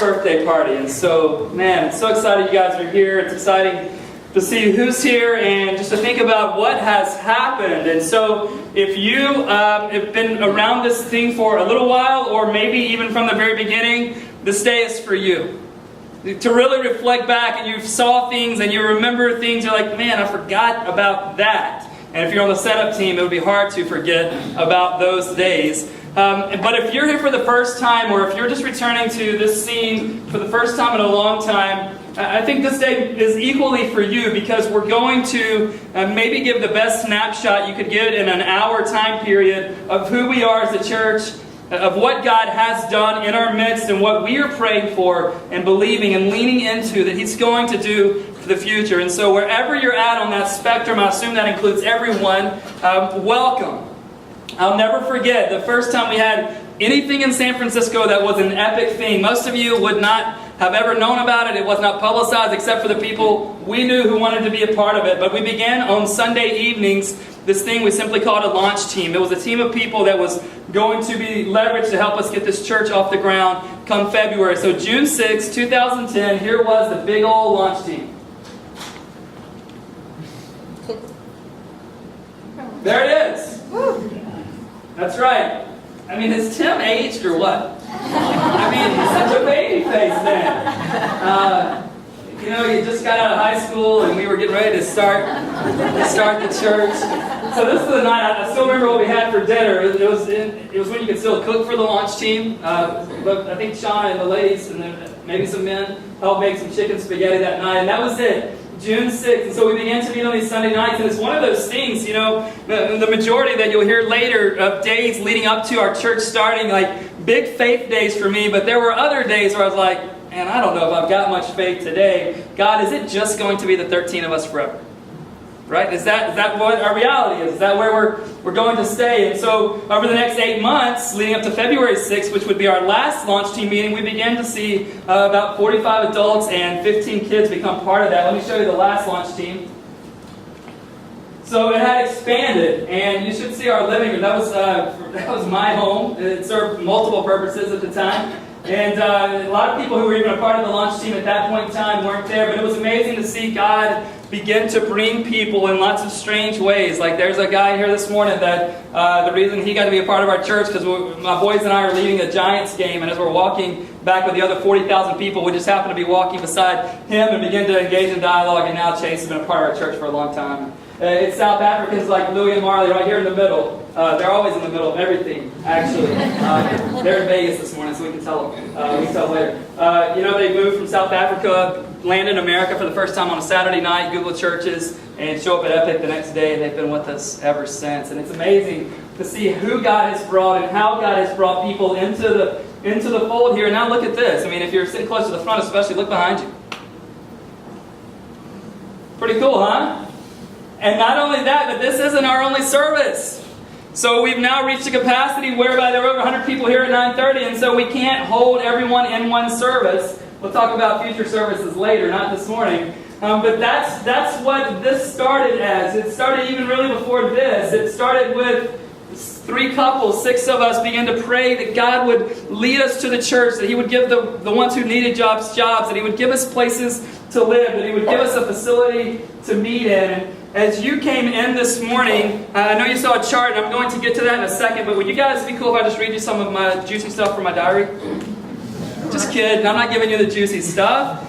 birthday party. And so, man, I'm so excited you guys are here. It's exciting to see who's here and just to think about what has happened. And so if you have been around this thing for a little while, or maybe even from the very beginning, this day is for you. To really reflect back, and you saw things and you remember things, you're like, man, I forgot about that. And if you're on the setup team, it would be hard to forget about those days. But if you're here for the first time, or if you're just returning to this scene for the first time in a long time, I think this day is equally for you, because we're going to maybe give the best snapshot you could get in an hour time period of who we are as a church, of what God has done in our midst, and what we are praying for and believing and leaning into that He's going to do for the future. And so wherever you're at on that spectrum, I assume that includes everyone, welcome. I'll never forget the first time we had anything in San Francisco that was an epic thing. Most of you would not have ever known about it. It was not publicized except for the people we knew who wanted to be a part of it. But we began on Sunday evenings this thing we simply called a launch team. It was a team of people that was going to be leveraged to help us get this church off the ground come February. So June 6, 2010, here was the big old launch team. There it is. That's right. I mean, has Tim aged or what? I mean, he's such a baby face then. You just got out of high school and we were getting ready to start the church. So this is the night, I still remember what we had for dinner. It was when you could still cook for the launch team. But I think Shauna and the ladies, and then maybe some men, helped make some chicken spaghetti that night. And that was it. June 6th. And so we began to meet on these Sunday nights. And it's one of those things, the majority that you'll hear later of days leading up to our church starting, like big faith days for me. But there were other days where I was like, man, I don't know if I've got much faith today. God, is it just going to be the 13 of us forever? Right? Is that what our reality is? Is that where we're going to stay? And so over the next 8 months, leading up to February 6th, which would be our last launch team meeting, we began to see about 45 adults and 15 kids become part of that. Let me show you the last launch team. So it had expanded, and you should see our living room. That was my home. It served multiple purposes at the time. And a lot of people who were even a part of the launch team at that point in time weren't there, but it was amazing to see God begin to bring people in lots of strange ways. Like there's a guy here this morning that the reason he got to be a part of our church, because my boys and I are leading a Giants game, and as we're walking back with the other 40,000 people, we just happen to be walking beside him and begin to engage in dialogue, and now Chase has been a part of our church for a long time. It's South Africans like Louie and Marley right here in the middle. They're always in the middle of everything, actually. They're in Vegas this morning, so we can tell them. We can tell later. They moved from South Africa, landed in America for the first time on a Saturday night, Google churches, and show up at Epic the next day. They've been with us ever since. And it's amazing to see who God has brought and how God has brought people into the fold here. And now look at this. I mean, if you're sitting close to the front especially, look behind you. Pretty cool, huh? And not only that, but this isn't our only service. So we've now reached a capacity whereby there are over 100 people here at 9:30, and so we can't hold everyone in one service. We'll talk about future services later, not this morning. But that's what this started as. It started even really before this. It started with 3 couples, 6 of us began to pray that God would lead us to the church, that He would give the ones who needed jobs, that He would give us places to live, that He would give us a facility to meet in. And as you came in this morning, I know you saw a chart, and I'm going to get to that in a second, but would you guys be cool if I just read you some of my juicy stuff from my diary? Just kidding, I'm not giving you the juicy stuff.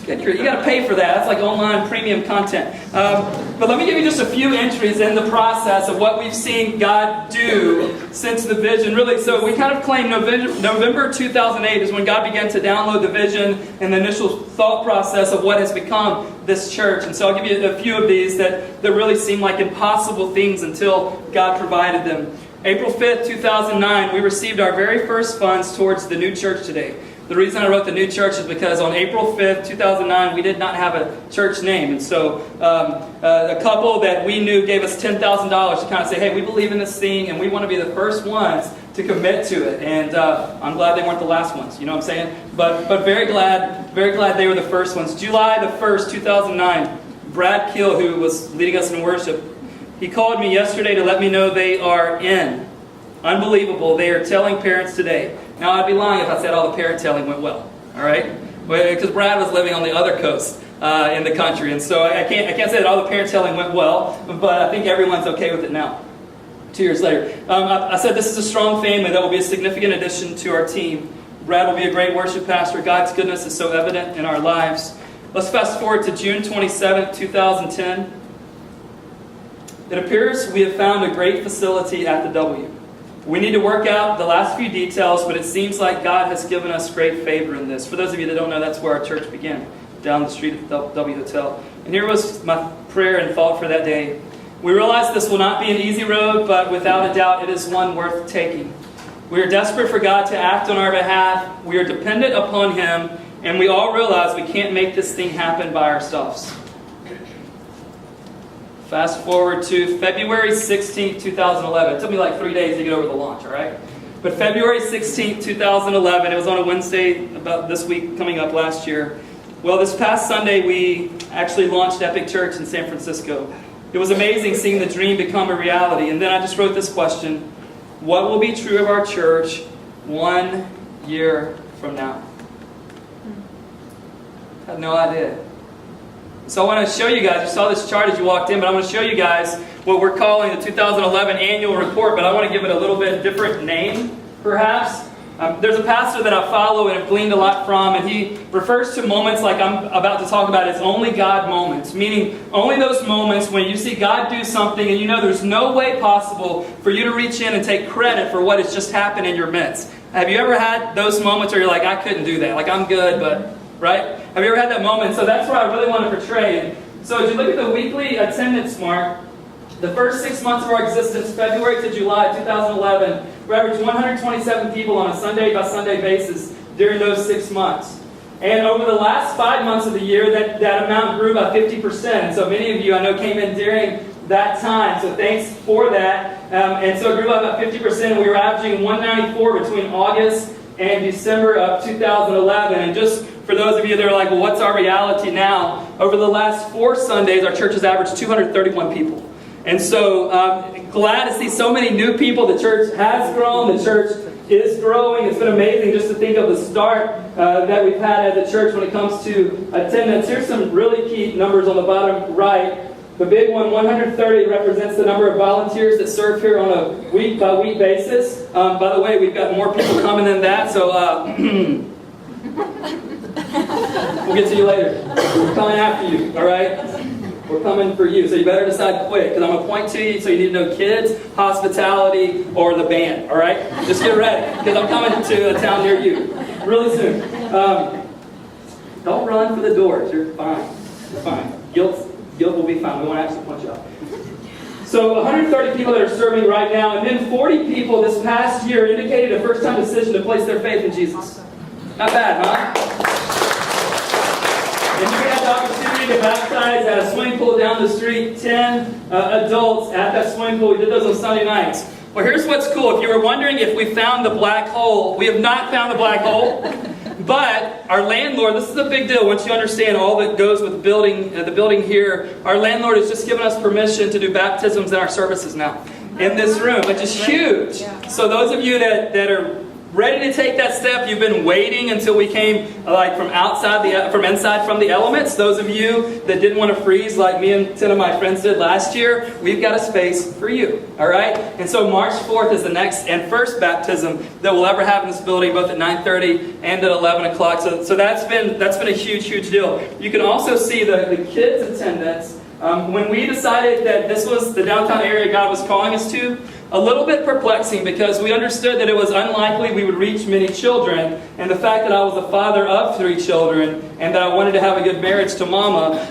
You got to pay for that. That's like online premium content. But let me give you just a few entries in the process of what we've seen God do since the vision. Really, so we kind of claim November 2008 is when God began to download the vision and the initial thought process of what has become this church. And so I'll give you a few of these that really seem like impossible things until God provided them. April 5th, 2009, we received our very first funds towards the new church today. The reason I wrote the new church is because on April 5th, 2009, we did not have a church name. And so a couple that we knew gave us $10,000 to kind of say, hey, we believe in this thing and we want to be the first ones to commit to it. And I'm glad they weren't the last ones, you know what I'm saying? But very glad they were the first ones. July the 1st, 2009, Brad Kill, who was leading us in worship, he called me yesterday to let me know they are in. Unbelievable. They are telling parents today. Now, I'd be lying if I said all the parent telling went well. all right? Because Brad was living on the other coast in the country, and so I can't say that all the parent telling went well, but I think everyone's okay with it now. 2 years later. I said this is a strong family that will be a significant addition to our team. Brad will be a great worship pastor. God's goodness is so evident in our lives. Let's fast forward to June 27, 2010. It appears we have found a great facility at the W. We need to work out the last few details, but it seems like God has given us great favor in this. For those of you that don't know, that's where our church began, down the street at the W Hotel. And here was my prayer and thought for that day. We realize this will not be an easy road, but without a doubt, it is one worth taking. We are desperate for God to act on our behalf. We are dependent upon Him, and we all realize we can't make this thing happen by ourselves. Fast forward to February 16th, 2011. It took me like 3 days to get over the launch, all right? But February 16th, 2011, it was on a Wednesday about this week coming up last year. Well, this past Sunday, we actually launched Epic Church in San Francisco. It was amazing seeing the dream become a reality. And then I just wrote this question: what will be true of our church 1 year from now? I had no idea. So I want to show you guys, you saw this chart as you walked in, but I want to show you guys what we're calling the 2011 annual report, but I want to give it a little bit different name, perhaps. There's a pastor that I follow and have gleaned a lot from, and he refers to moments like I'm about to talk about as only God moments, meaning only those moments when you see God do something and you know there's no way possible for you to reach in and take credit for what has just happened in your midst. Have you ever had those moments where you're like, I couldn't do that, like I'm good, but, right? Have you ever had that moment? So that's what I really want to portray. And so as you look at the weekly attendance mark, the first 6 months of our existence, February to July 2011, we averaged 127 people on a Sunday-by-Sunday basis during those 6 months. And over the last 5 months of the year, that amount grew by 50%. So many of you, I know, came in during that time. So thanks for that. And so it grew by about 50%. We were averaging 194 between August and December of 2011. And just for those of you that are like, well, what's our reality now? Over the last 4 Sundays, our church has averaged 231 people. And so glad to see so many new people. The church has grown. The church is growing. It's been amazing just to think of the start that we've had as a church when it comes to attendance. Here's some really key numbers on the bottom right. The big one, 130, represents the number of volunteers that serve here on a week-by-week basis. By the way, we've got more people coming than that, so we'll get to you later. We're coming after you, all right? We're coming for you, so you better decide quick, because I'm going to point to you, so you need to know kids, hospitality, or the band, all right? Just get ready, because I'm coming to a town near you really soon. Don't run for the doors. You're fine. You're fine. Guilt will be fine. We won't actually punch you out. So 130 people that are serving right now, and then 40 people this past year indicated a first-time decision to place their faith in Jesus. Not bad, huh? And you had the opportunity to baptize at a swimming pool down the street, 10 adults at that swimming pool. We did those on Sunday nights. Well, here's what's cool. If you were wondering if we found the black hole, we have not found the black hole. But our landlord, this is a big deal once you understand all that goes with the building here. Our landlord has just given us permission to do baptisms in our services now in this room, which is huge. So those of you that are ready to take that step, you've been waiting until we came from inside from the elements. Those of you that didn't want to freeze like me and 10 of my friends did last year, we've got a space for you. All right? And so March 4th is the next and first baptism that we'll ever have in this building, both at 9:30 and at 11 o'clock. So that's been a huge deal. You can also see the kids' attendance. When we decided that this was the downtown area God was calling us to, a little bit perplexing because we understood that it was unlikely we would reach many children, and the fact that I was a father of 3 children and that I wanted to have a good marriage to Mama,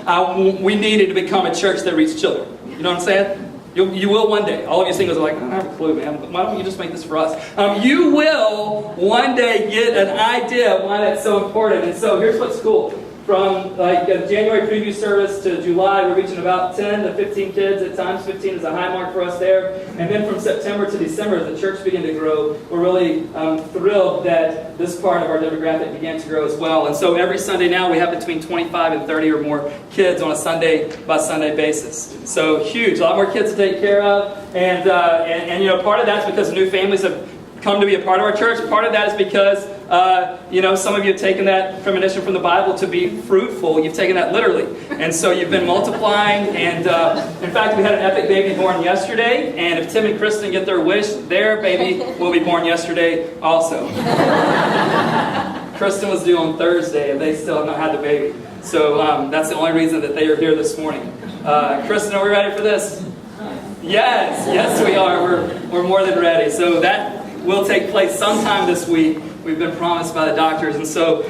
we needed to become a church that reached children. You know what I'm saying? You will one day. All of you singles are like, I don't have a clue, man. Why don't you just make this for us? You will one day get an idea of why that's so important. And so here's what's cool. From a January preview service to July, we're reaching about 10 to 15 kids. At times, 15 is a high mark for us there. And then from September to December, as the church began to grow, we're really thrilled that this part of our demographic began to grow as well. And so every Sunday now, we have between 25 and 30 or more kids on a Sunday-by-Sunday basis. So huge. A lot more kids to take care of. And part of that's because new families have come to be a part of our church. Part of that is because some of you have taken that premonition from the Bible to be fruitful. You've taken that literally. And so you've been multiplying. And in fact, we had an epic baby born yesterday. And if Tim and Kristen get their wish, their baby will be born yesterday also. Kristen was due on Thursday, and they still have not had the baby. So that's the only reason that they are here this morning. Kristen, are we ready for this? Yes, we are. We're more than ready. So that will take place sometime this week. We've been promised by the doctors, and so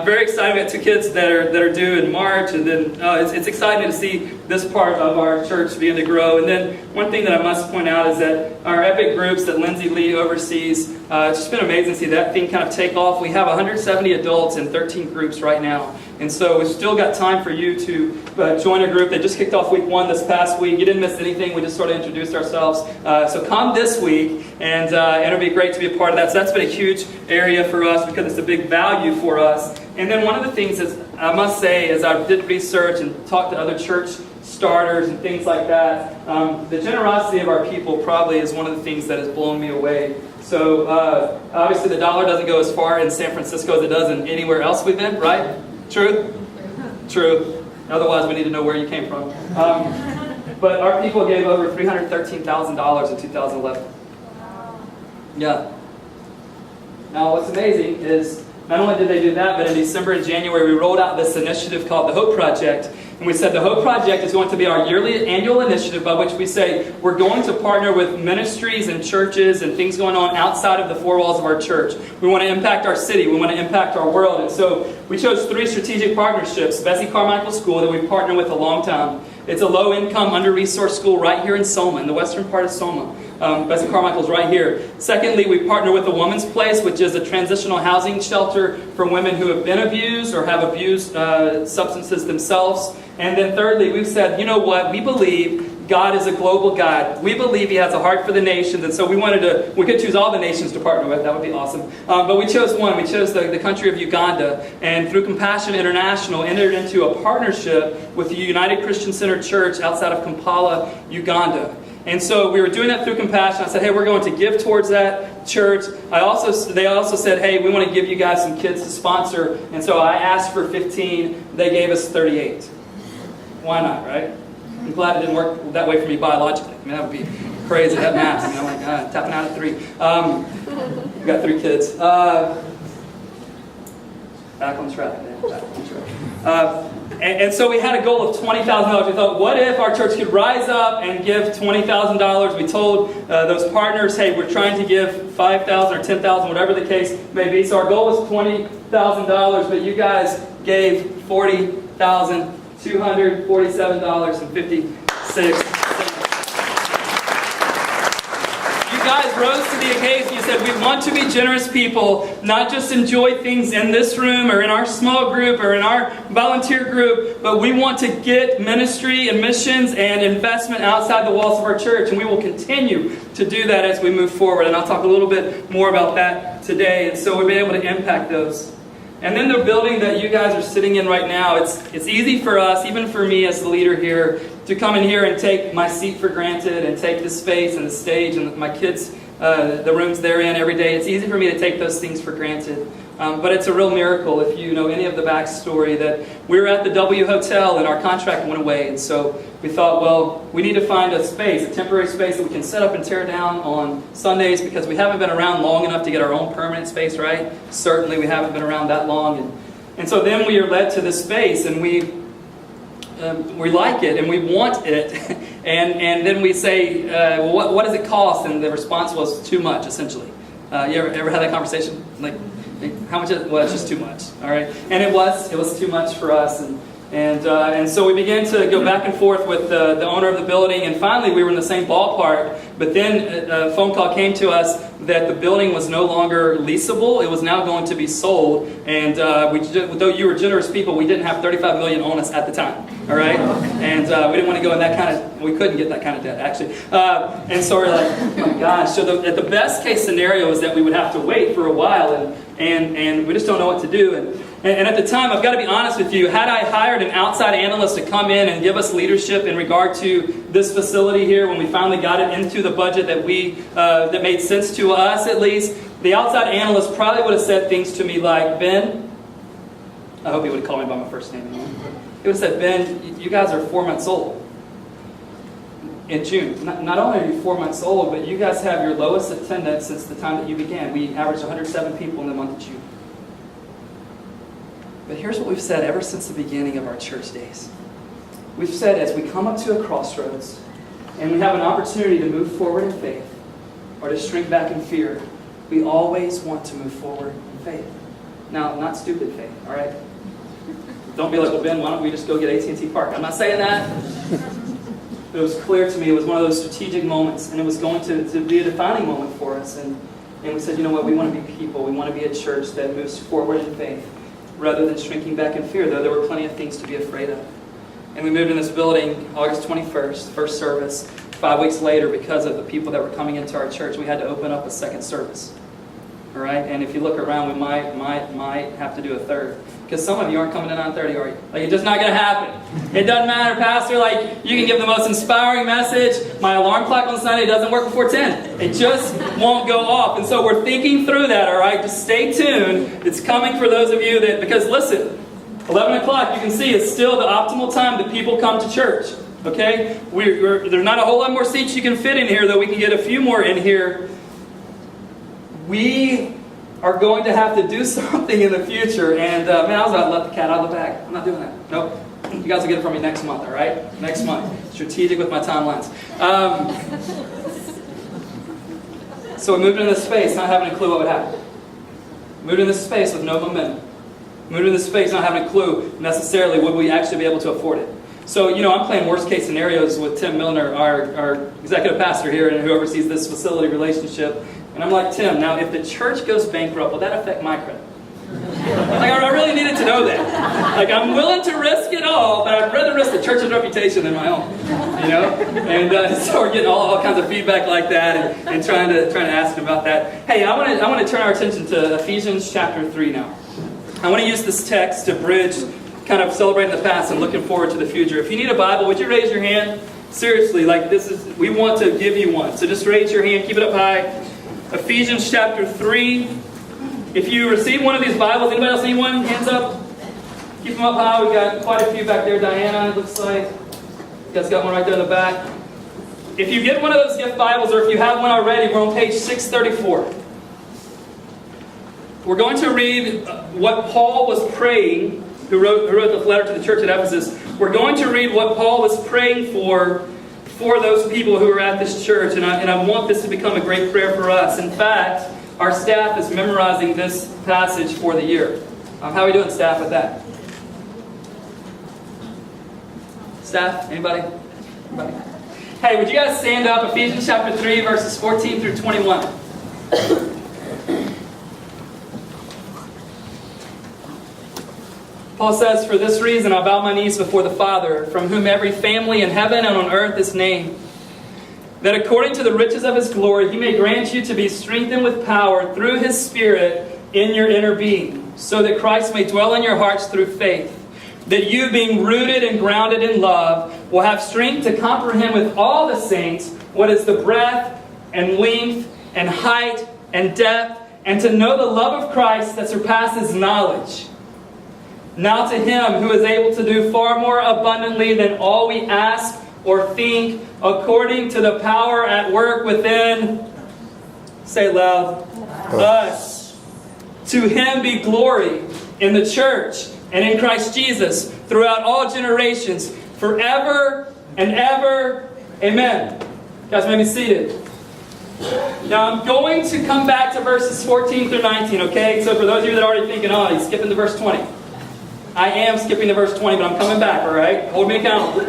very excited. We got 2 kids that are due in March, and then it's exciting to see this part of our church begin to grow. And then one thing that I must point out is that our epic groups that Lindsay Lee oversees, it's just been amazing to see that thing kind of take off. We have 170 adults in 13 groups right now. And so we've still got time for you to join a group. They just kicked off week 1 this past week. You didn't miss anything. We just sort of introduced ourselves. So come this week, and it'll be great to be a part of that. So that's been a huge area for us because it's a big value for us. And then one of the things is, I must say, as I did research and talked to other church starters and things like that, the generosity of our people probably is one of the things that has blown me away. So obviously the dollar doesn't go as far in San Francisco as it does in anywhere else we've been, right? True? True. Otherwise, we need to know where you came from. But our people gave over $313,000 in 2011. Yeah. Now, what's amazing is not only did they do that, but in December and January, we rolled out this initiative called the Hope Project. And we said the Hope Project is going to be our annual initiative by which we say we're going to partner with ministries and churches and things going on outside of the 4 walls of our church. We want to impact our city. We want to impact our world. And so we chose 3 strategic partnerships. Bessie Carmichael School that we've partnered with a long time. It's a low-income, under-resourced school right here in Soma, in the western part of Soma. Bessie Carmichael's right here. Secondly, we partner with The Woman's Place, which is a transitional housing shelter for women who have been abused or have abused substances themselves. And then thirdly, we've said, you know what, we believe God is a global God. We believe He has a heart for the nations, and so we could choose all the nations to partner with. That would be awesome. But we chose one. We chose the country of Uganda, and through Compassion International, entered into a partnership with the United Christian Center Church outside of Kampala, Uganda. And so we were doing that through Compassion. I said, hey, we're going to give towards that church. They also said, hey, we want to give you guys some kids to sponsor. And so I asked for 15. They gave us 38. Why not, right? I'm glad it didn't work that way for me biologically. I mean, that would be crazy, that math. You know, like tapping out at 3. We got 3 kids. Back on track, man. Back on track. And so we had a goal of $20,000. We thought, what if our church could rise up and give $20,000? We told those partners, hey, we're trying to give $5,000 or $10,000, whatever the case may be. So our goal was $20,000, but you guys gave $40,247.56. You guys rose to the occasion. You said, we want to be generous people, not just enjoy things in this room or in our small group or in our volunteer group, but we want to get ministry and missions and investment outside the walls of our church. And we will continue to do that as we move forward. And I'll talk a little bit more about that today. And so we'll be able to impact those. And then the building that you guys are sitting in right now, it's easy for us, even for me as the leader here, to come in here and take my seat for granted and take the space and the stage and my kids, the rooms they're in every day. It's easy for me to take those things for granted. But it's a real miracle if you know any of the backstory that we were at the W Hotel and our contract went away. And so we thought, well, we need to find a space, a temporary space that we can set up and tear down on Sundays because we haven't been around long enough to get our own permanent space, right? Certainly we haven't been around that long. And so then we are led to this space and we like it and we want it. and then we say, well, what does it cost? And the response was too much, essentially. You ever had that conversation? Like, how much? Well, it's just too much. All right, and it was too much for us, and so we began to go back and forth with the owner of the building, and finally we were in the same ballpark. But then a phone call came to us that the building was no longer leasable; it was now going to be sold. And though you were generous people, we didn't have $35 million on us at the time. All right, and we didn't want to go in that kind of. We couldn't get that kind of debt actually, and so we're like, oh my gosh. So the best case scenario is that we would have to wait for a while, and we just don't know what to do. And at the time, I've got to be honest with you, had I hired an outside analyst to come in and give us leadership in regard to this facility here, when we finally got it into the budget that made sense to us at least, the outside analyst probably would have said things to me like, Ben, I hope he would have called me by my first name. He would have said, Ben, you guys are 4 months old. In June. Not only are you 4 months old, but you guys have your lowest attendance since the time that you began. We averaged 107 people in the month of June. But here's what we've said ever since the beginning of our church days. We've said as we come up to a crossroads and we have an opportunity to move forward in faith or to shrink back in fear, we always want to move forward in faith. Now, not stupid faith, all right? Don't be like, well, Ben, why don't we just go get AT&T Park? I'm not saying that. But it was clear to me, it was one of those strategic moments, and it was going to be a defining moment for us. And we said, you know what, we want to be people. We want to be a church that moves forward in faith rather than shrinking back in fear, though there were plenty of things to be afraid of. And we moved in this building August 21st, first service. 5 weeks later, because of the people that were coming into our church, we had to open up a second service. All right? And if you look around, we might have to do a third. Because some of you aren't coming in on 30, are you? Like, it's just not going to happen. It doesn't matter, Pastor. Like, you can give the most inspiring message. My alarm clock on Sunday doesn't work before 10. It just won't go off. And so we're thinking through that, all right? Just stay tuned. It's coming for those of you that, because listen, 11 o'clock, you can see, is still the optimal time that people come to church. Okay? There's not a whole lot more seats you can fit in here, though we can get a few more in here. We are going to have to do something in the future. And, man, I was about to let the cat out of the bag. I'm not doing that. Nope. You guys will get it from me next month, all right? Next month. Strategic with my timelines. So we moved into this space not having a clue what would happen. Moved into this space with no momentum. Moved into this space not having a clue necessarily would we actually be able to afford it. So, you know, I'm playing worst case scenarios with Tim Milner, our executive pastor here and who oversees this facility relationship. And I'm like, Tim, now if the church goes bankrupt, will that affect my credit? Like, I really needed to know that. Like, I'm willing to risk it all, but I'd rather risk the church's reputation than my own. You know? And so we're getting all kinds of feedback like that and trying to ask him about that. Hey, I want to turn our attention to Ephesians chapter 3 now. I want to use this text to bridge kind of celebrating the past and looking forward to the future. If you need a Bible, would you raise your hand? Seriously, like we want to give you one. So just raise your hand, keep it up high. Ephesians chapter 3. If you receive one of these Bibles, anybody else need one? Hands up. Keep them up high. We've got quite a few back there. Diana, it looks like. You guys got one right there in the back. If you get one of those gift Bibles, or if you have one already, we're on page 634. We're going to read what Paul was praying, who wrote the letter to the church at Ephesus. We're going to read what Paul was praying for those people who are at this church. And I want this to become a great prayer for us. In fact, our staff is memorizing this passage for the year. How are we doing, staff, with that? Staff? Anybody? Hey, would you guys stand up? Ephesians chapter 3, verses 14 through 21. Paul says, "For this reason I bow my knees before the Father, from whom every family in heaven and on earth is named, that according to the riches of His glory He may grant you to be strengthened with power through His Spirit in your inner being, so that Christ may dwell in your hearts through faith, that you, being rooted and grounded in love, will have strength to comprehend with all the saints what is the breadth and length and height and depth, and to know the love of Christ that surpasses knowledge. Now to Him who is able to do far more abundantly than all we ask or think, according to the power at work within," say it loud, "us. To Him be glory in the church and in Christ Jesus throughout all generations, forever and ever. Amen." You guys may be seated. Now I'm going to come back to verses 14 through 19, okay? So for those of you that are already thinking, oh, he's skipping to verse 20. I am skipping to verse 20, but I'm coming back, all right? Hold me accountable.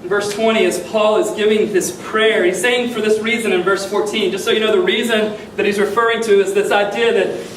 In verse 20, as Paul is giving this prayer, he's saying for this reason in verse 14, just so you know, the reason that he's referring to is this idea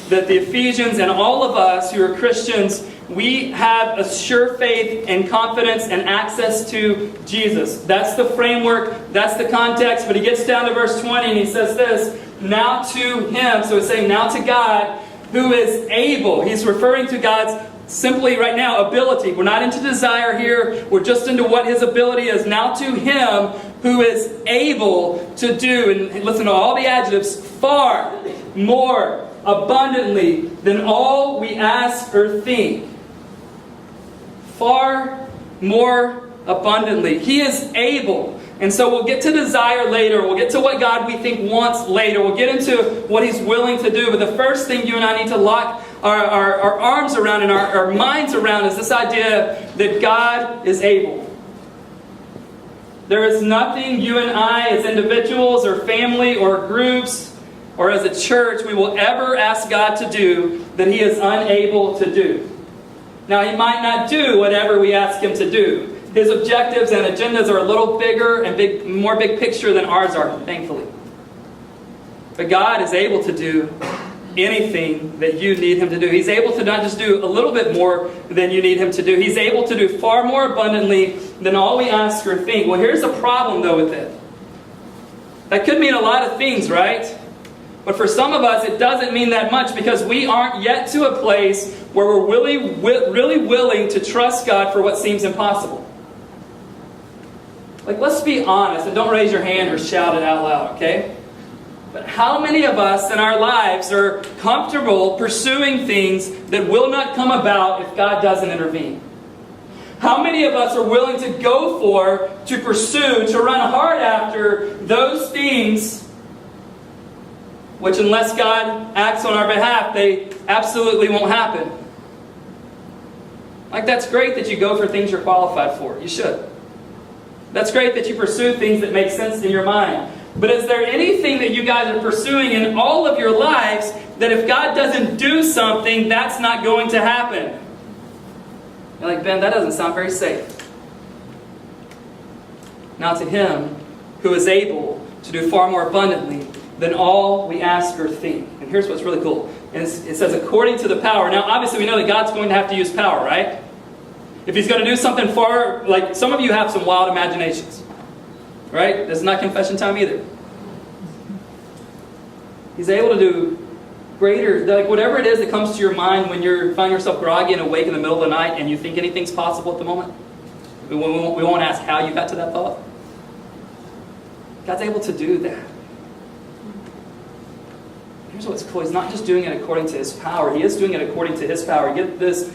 that the Ephesians and all of us who are Christians, we have a sure faith and confidence and access to Jesus. That's the framework, that's the context, but he gets down to verse 20 and he says this, "Now to Him," so he's saying now to God, who is able. He's referring to God's simply right now ability. We're not into desire here. We're just into what His ability is. Now to Him who is able to do, and listen to all the adjectives, far more abundantly than all we ask or think. Far more abundantly. He is able. And so we'll get to desire later. We'll get to what God we think wants later. We'll get into what He's willing to do. But the first thing you and I need to lock our arms around and our minds around is this idea that God is able. There is nothing you and I as individuals or family or groups or as a church we will ever ask God to do that He is unable to do. Now, He might not do whatever we ask Him to do. His objectives and agendas are a little bigger and more big picture than ours are, thankfully. But God is able to do anything that you need Him to do. He's able to not just do a little bit more than you need Him to do. He's able to do far more abundantly than all we ask or think. Well, here's the problem, though, with it. That could mean a lot of things, right? But for some of us, it doesn't mean that much because we aren't yet to a place where we're really willing to trust God for what seems impossible. Like, let's be honest, and don't raise your hand or shout it out loud, okay? But how many of us in our lives are comfortable pursuing things that will not come about if God doesn't intervene? How many of us are willing to go for, to pursue, to run hard after those things which, unless God acts on our behalf, they absolutely won't happen? Like, that's great that you go for things you're qualified for. You should. That's great that you pursue things that make sense in your mind. But is there anything that you guys are pursuing in all of your lives that if God doesn't do something, that's not going to happen? You're like, Ben, that doesn't sound very safe. Now to Him who is able to do far more abundantly than all we ask or think. And here's what's really cool. It says, according to the power. Now, obviously, we know that God's going to have to use power, right? If He's going to do something far, like some of you have some wild imaginations. Right? This is not confession time either. He's able to do greater, like whatever it is that comes to your mind when you find yourself groggy and awake in the middle of the night and you think anything's possible at the moment. We won't ask how you got to that thought. God's able to do that. Here's what's cool. He's not just doing it according to His power. He is doing it according to His power. Get this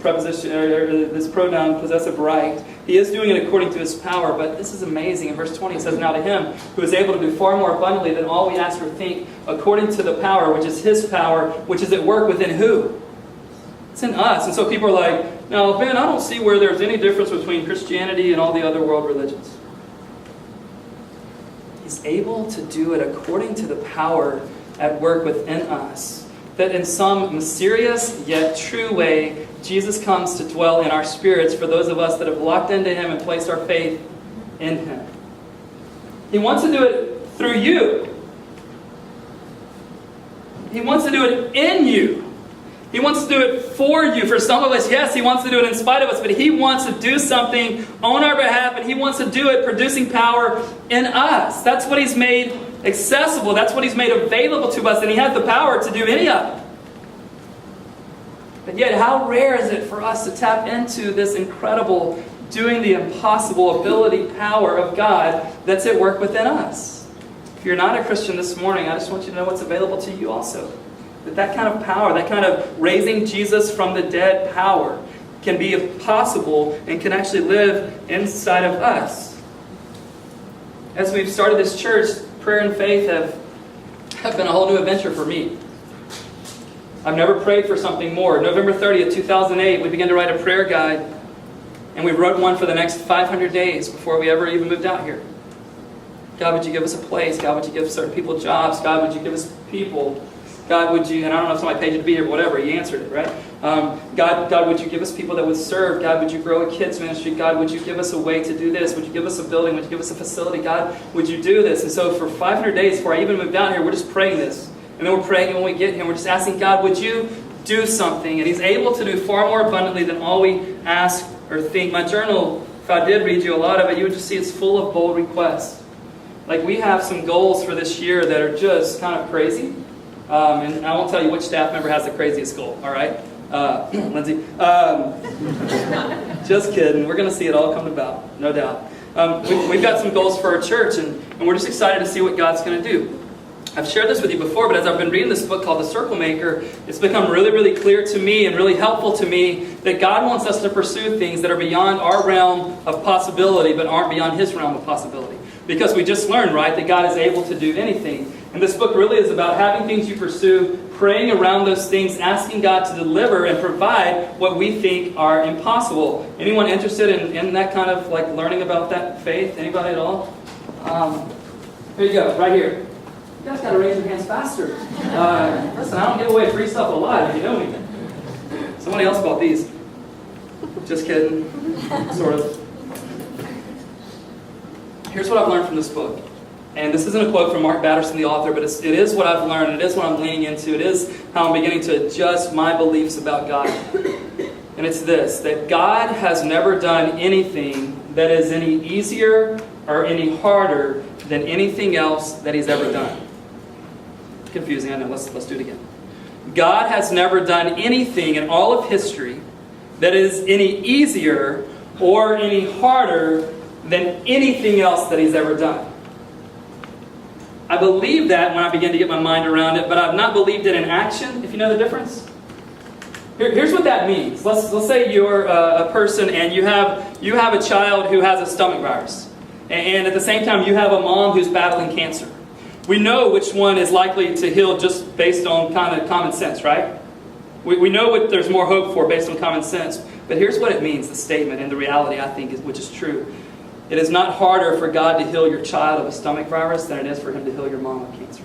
preposition, or this pronoun, possessive right. He is doing it according to His power. But this is amazing. In verse 20 it says, now to Him who is able to do far more abundantly than all we ask or think, according to the power, which is His power, which is at work within who? It's in us. And so people are like, now, Ben, I don't see where there's any difference between Christianity and all the other world religions. He's able to do it according to the power at work within us, that in some mysterious yet true way, Jesus comes to dwell in our spirits for those of us that have locked into Him and placed our faith in Him. He wants to do it through you. He wants to do it in you. He wants to do it for you. For some of us, yes, He wants to do it in spite of us, but He wants to do something on our behalf, and He wants to do it producing power in us. That's what He's made accessible. That's what He's made available to us, and He has the power to do any of it. But yet, how rare is it for us to tap into this incredible, doing the impossible ability, power of God that's at work within us? If you're not a Christian this morning, I just want you to know what's available to you also. That kind of power, that kind of raising Jesus from the dead power can be possible and can actually live inside of us. As we've started this church, prayer and faith have been a whole new adventure for me. I've never prayed for something more. November 30th, 2008, we began to write a prayer guide, and we wrote one for the next 500 days before we ever even moved out here. God, would you give us a place? God, would you give certain people jobs? God, would you give us people? God, would you, and I don't know if somebody paid you to be here, but whatever, He answered it, right? God, would you give us people that would serve? God, would you grow a kids ministry? God, would you give us a way to do this? Would you give us a building? Would you give us a facility? God, would you do this? And so for 500 days before I even moved down here, we're just praying this. And then we're praying when we get here, we're just asking God, would you do something? And He's able to do far more abundantly than all we ask or think. My journal, if I did read you a lot of it, you would just see it's full of bold requests. Like, we have some goals for this year that are just kind of crazy. And I won't tell you which staff member has the craziest goal, all right? Lindsay. Just kidding. We're going to see it all come about, no doubt. We've got some goals for our church, and we're just excited to see what God's going to do. I've shared this with you before, but as I've been reading this book called The Circle Maker, it's become really, really clear to me and really helpful to me that God wants us to pursue things that are beyond our realm of possibility, but aren't beyond His realm of possibility. Because we just learned, right, that God is able to do anything. And this book really is about having things you pursue, praying around those things, asking God to deliver and provide what we think are impossible. Anyone interested in that kind of like learning about that faith? Anybody at all? Here you go, right here. You guys got to raise your hands faster. Listen, I don't give away free stuff a lot if you know me. Somebody else bought these. Just kidding. Sort of. Here's what I've learned from this book. And this isn't a quote from Mark Batterson, the author, but it is what I've learned. It is what I'm leaning into. It is how I'm beginning to adjust my beliefs about God. And it's this, that God has never done anything that is any easier or any harder than anything else that He's ever done. Confusing, I know. Let's do it again. God has never done anything in all of history that is any easier or any harder than anything else that He's ever done. I believe that when I begin to get my mind around it, but I've not believed it in action, if you know the difference. Here's what that means. Let's say you're a person and you have a child who has a stomach virus. And at the same time, you have a mom who's battling cancer. We know which one is likely to heal just based on kind of common sense, right? We know what there's more hope for based on common sense. But here's what it means, the statement, and the reality, I think, which is true. It is not harder for God to heal your child of a stomach virus than it is for Him to heal your mom of cancer.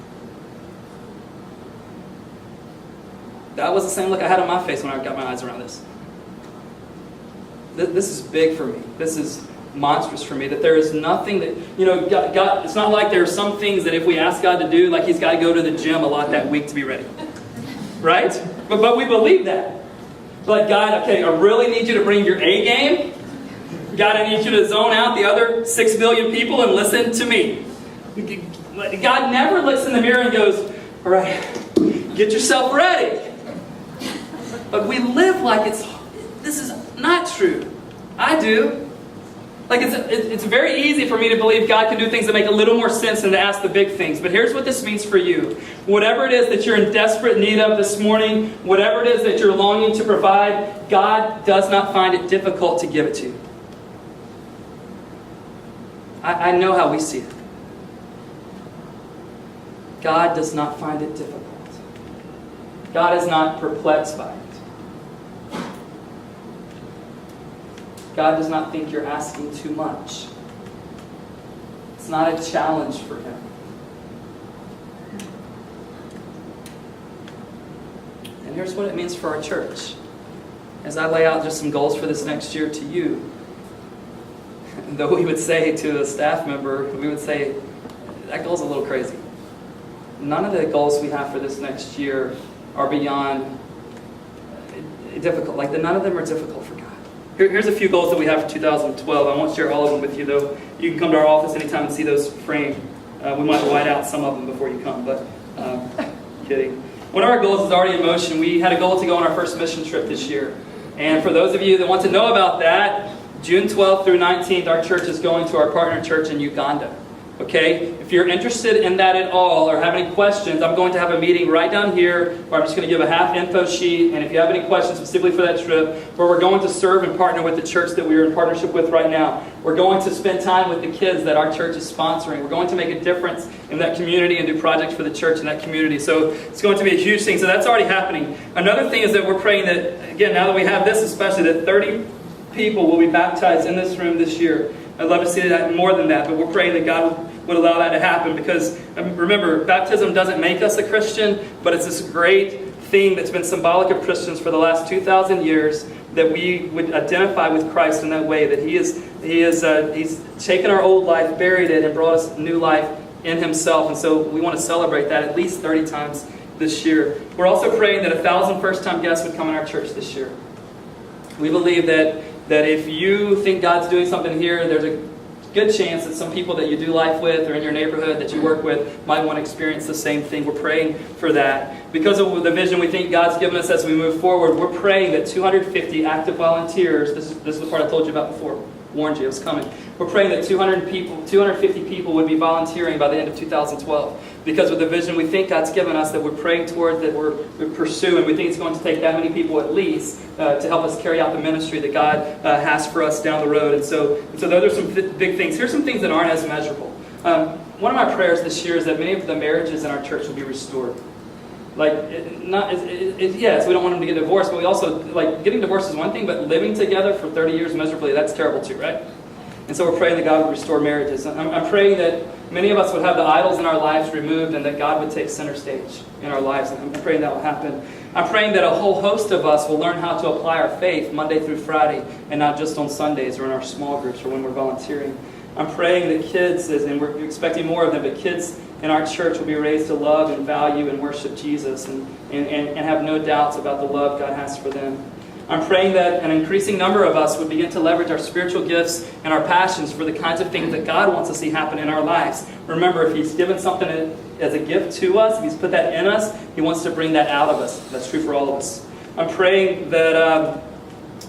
That was the same look I had on my face when I got my eyes around this. This is big for me. This is monstrous for me, that there is nothing that, God, it's not like there are some things that if we ask God to do, like He's got to go to the gym a lot that week to be ready. Right? But we believe that. Like, God, okay, I really need you to bring your A game. God, I need you to zone out the other 6 billion people and listen to me. God never looks in the mirror and goes, all right, get yourself ready. But we live like this is not true. I do. Like it's very easy for me to believe God can do things that make a little more sense than to ask the big things. But here's what this means for you. Whatever it is that you're in desperate need of this morning, whatever it is that you're longing to provide, God does not find it difficult to give it to you. I know how we see it. God does not find it difficult. God is not perplexed by it. God does not think you're asking too much. It's not a challenge for Him. And here's what it means for our church. As I lay out just some goals for this next year to you, though we would say to a staff member, we would say, that goal's a little crazy. None of the goals we have for this next year are beyond difficult. Like, none of them are difficult for God. Here's a few goals that we have for 2012. I won't share all of them with you, though. You can come to our office anytime and see those framed. We might white out some of them before you come, but kidding. One of our goals is already in motion. We had a goal to go on our first mission trip this year. And for those of you that want to know about that, June 12th through 19th, our church is going to our partner church in Uganda. Okay? If you're interested in that at all or have any questions, I'm going to have a meeting right down here where I'm just going to give a half info sheet. And if you have any questions specifically for that trip, where we're going to serve and partner with the church that we are in partnership with right now. We're going to spend time with the kids that our church is sponsoring. We're going to make a difference in that community and do projects for the church in that community. So it's going to be a huge thing. So that's already happening. Another thing is that we're praying that, again, now that we have this especially, that 30 people will be baptized in this room this year. I'd love to see that more than that, but we're praying that God would allow that to happen because, remember, baptism doesn't make us a Christian, but it's this great thing that's been symbolic of Christians for the last 2,000 years, that we would identify with Christ in that way, that He's taken our old life, buried it, and brought us new life in Himself. And so we want to celebrate that at least 30 times this year. We're also praying that 1,000 first-time guests would come in our church this year. We believe that if you think God's doing something here, there's a good chance that some people that you do life with or in your neighborhood that you work with might want to experience the same thing. We're praying for that. Because of the vision we think God's given us as we move forward, we're praying that 250 active volunteers, this is the part I told you about before, warned you it was coming. We're praying that 250 people would be volunteering by the end of 2012. Because with the vision we think God's given us, that we're praying toward, that we're pursuing, we think it's going to take that many people at least to help us carry out the ministry that God has for us down the road. And so those are some big things. Here's some things that aren't as measurable. One of my prayers this year is that many of the marriages in our church will be restored. Yes, we don't want them to get divorced, but we also, getting divorced is one thing, but living together for 30 years miserably, that's terrible too, right? And so we're praying that God would restore marriages. I'm praying that many of us would have the idols in our lives removed and that God would take center stage in our lives. And I'm praying that will happen. I'm praying that a whole host of us will learn how to apply our faith Monday through Friday and not just on Sundays or in our small groups or when we're volunteering. I'm praying that kids, and we're expecting more of them, but kids in our church will be raised to love and value and worship Jesus and have no doubts about the love God has for them. I'm praying that an increasing number of us would begin to leverage our spiritual gifts and our passions for the kinds of things that God wants to see happen in our lives. Remember, if He's given something as a gift to us, if He's put that in us, He wants to bring that out of us. That's true for all of us. I'm praying that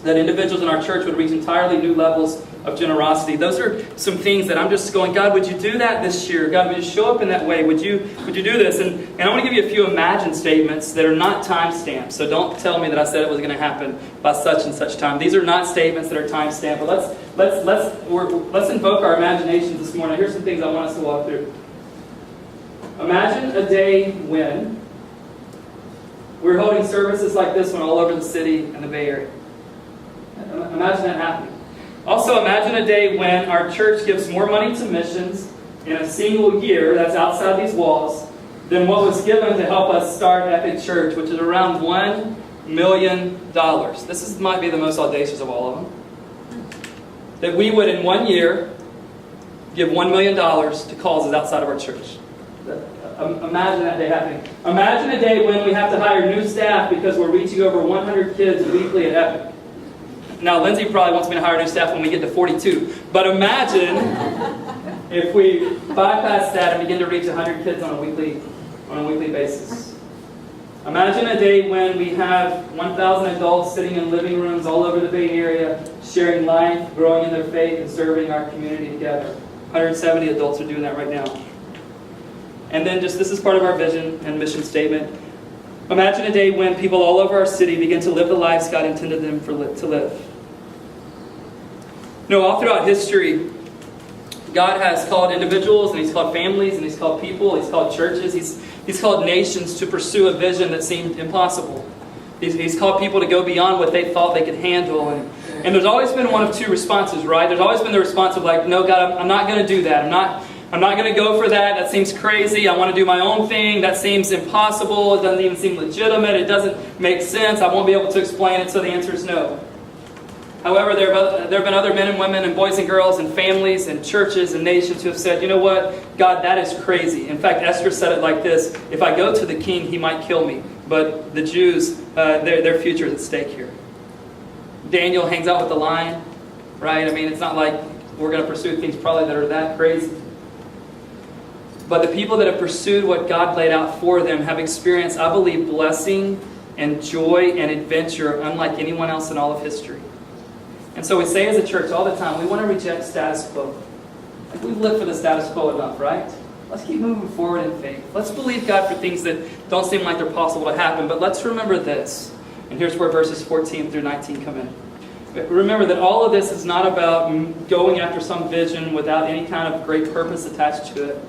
individuals in our church would reach entirely new levels of generosity. Those are some things that I'm just going, God, would you do that this year? God, would you show up in that way? Would you do this? And I want to give you a few imagine statements that are not time-stamped. So don't tell me that I said it was going to happen by such and such time. These are not statements that are time-stamped. But let's invoke our imaginations this morning. Here's some things I want us to walk through. Imagine a day when we're holding services like this one all over the city and the Bay Area. Imagine that happening. Also, imagine a day when our church gives more money to missions in a single year, that's outside these walls, than what was given to help us start Epic Church, which is around $1 million. This might be the most audacious of all of them. That we would, in 1 year, give $1 million to causes outside of our church. Imagine that day happening. Imagine a day when we have to hire new staff because we're reaching over 100 kids weekly at Epic. Now, Lindsay probably wants me to hire new staff when we get to 42. But imagine if we bypass that and begin to reach 100 kids on a weekly basis. Imagine a day when we have 1,000 adults sitting in living rooms all over the Bay Area, sharing life, growing in their faith, and serving our community together. 170 adults are doing that right now. And then this is part of our vision and mission statement. Imagine a day when people all over our city begin to live the lives God intended them to live. All throughout history, God has called individuals, and He's called families, and He's called people, He's called churches, He's called nations to pursue a vision that seemed impossible. He's called people to go beyond what they thought they could handle. And there's always been one of two responses, right? There's always been the response of no, God, I'm not going to do that. I'm not going to go for that. That seems crazy. I want to do my own thing. That seems impossible. It doesn't even seem legitimate. It doesn't make sense. I won't be able to explain it, so the answer is no. However, there have been other men and women and boys and girls and families and churches and nations who have said, you know what? God, that is crazy. In fact, Esther said it like this: if I go to the king, he might kill me. But the Jews, their future is at stake here. Daniel hangs out with the lion, right? I mean, it's not like we're going to pursue things probably that are that crazy. But the people that have pursued what God laid out for them have experienced, I believe, blessing and joy and adventure unlike anyone else in all of history. And so we say as a church all the time, we want to reject status quo. We've lived for the status quo enough, right? Let's keep moving forward in faith. Let's believe God for things that don't seem like they're possible to happen. But let's remember this. And here's where verses 14 through 19 come in. Remember that all of this is not about going after some vision without any kind of great purpose attached to it.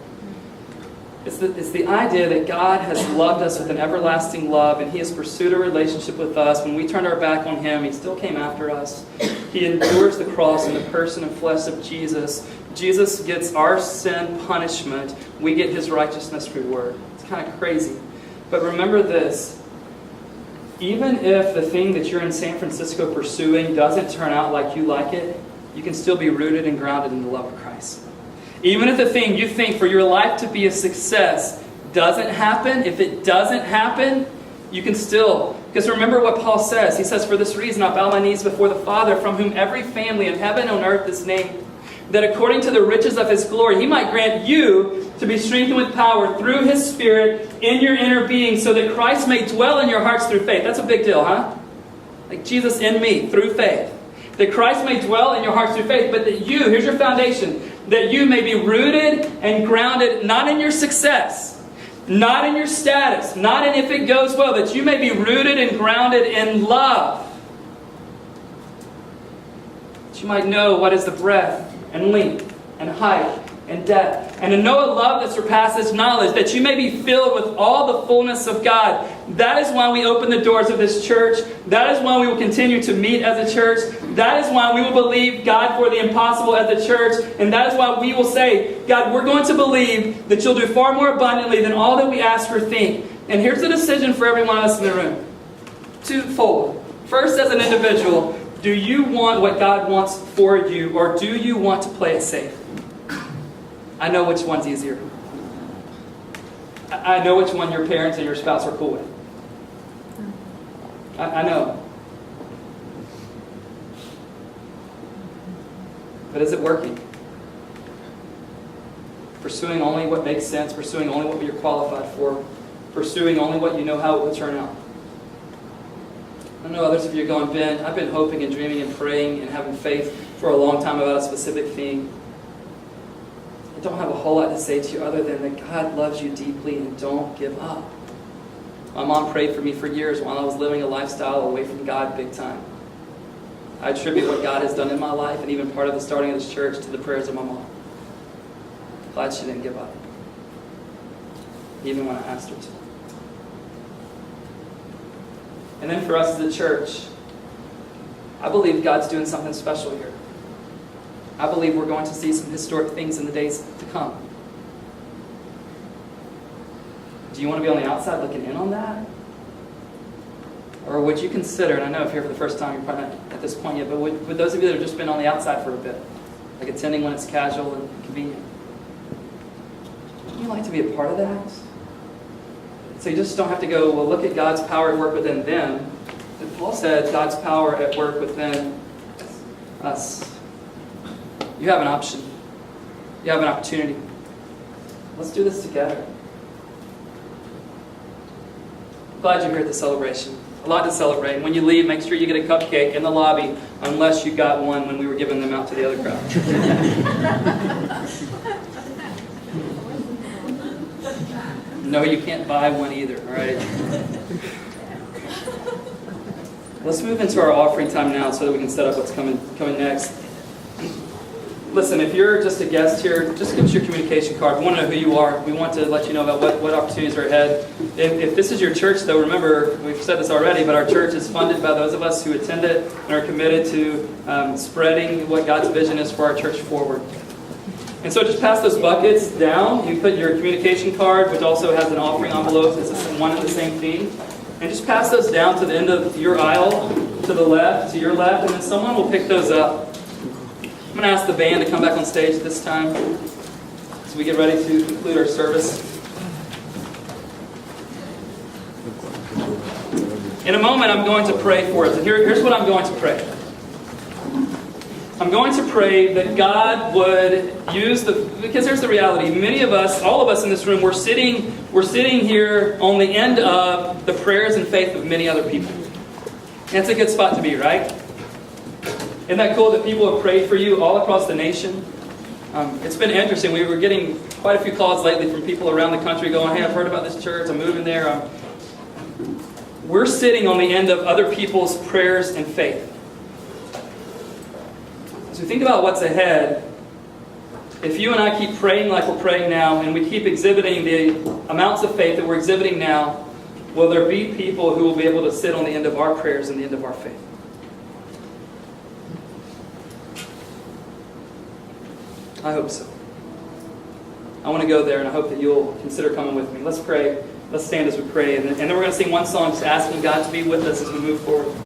It's the idea that God has loved us with an everlasting love, and He has pursued a relationship with us. When we turned our back on Him, He still came after us. He endures the cross in the person and flesh of Jesus. Jesus gets our sin punishment. We get His righteousness reward. It's kind of crazy. But remember this. Even if the thing that you're in San Francisco pursuing doesn't turn out like you like it, you can still be rooted and grounded in the love of Christ. Even if the thing you think for your life to be a success doesn't happen, if it doesn't happen, you can still. Because remember what Paul says. He says, for this reason I bow my knees before the Father, from whom every family in heaven and on earth is named, that according to the riches of His glory, He might grant you to be strengthened with power through His Spirit in your inner being, so that Christ may dwell in your hearts through faith. That's a big deal, huh? Like Jesus in me, through faith. That Christ may dwell in your hearts through faith, but that you, here's your foundation, that you may be rooted and grounded not in your success, not in your status, not in if it goes well, that you may be rooted and grounded in love. That you might know what is the breadth and length and height and depth, and to know a love that surpasses knowledge, that you may be filled with all the fullness of God. That is why we open the doors of this church. That is why we will continue to meet as a church. That is why we will believe God for the impossible as a church. And that is why we will say, God, we're going to believe that you'll do far more abundantly than all that we ask or think. And here's the decision for every one of us in the room. Twofold. First, as an individual, do you want what God wants for you, or do you want to play it safe? I know which one's easier. I know which one your parents and your spouse are cool with. I know. But is it working? Pursuing only what makes sense, pursuing only what you're qualified for, pursuing only what you know how it will turn out. I know others of you are going, Ben, I've been hoping and dreaming and praying and having faith for a long time about a specific thing. I don't have a whole lot to say to you other than that God loves you deeply and don't give up. My mom prayed for me for years while I was living a lifestyle away from God big time. I attribute what God has done in my life and even part of the starting of this church to the prayers of my mom. Glad she didn't give up, even when I asked her to. And then for us as a church, I believe God's doing something special here. I believe we're going to see some historic things in the days to come. Do you want to be on the outside looking in on that? Or would you consider, and I know if you're here for the first time, you're probably not at this point yet, but would those of you that have just been on the outside for a bit, like attending when it's casual and convenient, would you like to be a part of that? So you just don't have to go, well, look at God's power at work within them. But Paul said God's power at work within us. You have an option. You have an opportunity. Let's do this together. Glad you're here at the celebration. A lot to celebrate. And when you leave, make sure you get a cupcake in the lobby, unless you got one when we were giving them out to the other crowd. No, you can't buy one either, all right? Let's move into our offering time now so that we can set up what's coming next. Listen, if you're just a guest here, just give us your communication card. We want to know who you are. We want to let you know about what opportunities are ahead. If this is your church, though, remember, we've said this already, but our church is funded by those of us who attend it and are committed to spreading what God's vision is for our church forward. And so just pass those buckets down. You put your communication card, which also has an offering envelope. It's one and the same theme. And just pass those down to the end of your aisle, to the left, to your left, and then someone will pick those up. I'm going to ask the band to come back on stage at this time as we get ready to conclude our service. In a moment, I'm going to pray for us. And here's what I'm going to pray. I'm going to pray that God would use because here's the reality. Many of us, all of us in this room, we're sitting here on the end of the prayers and faith of many other people. And it's a good spot to be, right? Isn't that cool that people have prayed for you all across the nation? It's been interesting. We were getting quite a few calls lately from people around the country going, hey, I've heard about this church. I'm moving there. We're sitting on the end of other people's prayers and faith. So think about what's ahead. If you and I keep praying like we're praying now, and we keep exhibiting the amounts of faith that we're exhibiting now, will there be people who will be able to sit on the end of our prayers and the end of our faith? I hope so. I want to go there, and I hope that you'll consider coming with me. Let's pray. Let's stand as we pray. And then we're going to sing one song just asking God to be with us as we move forward.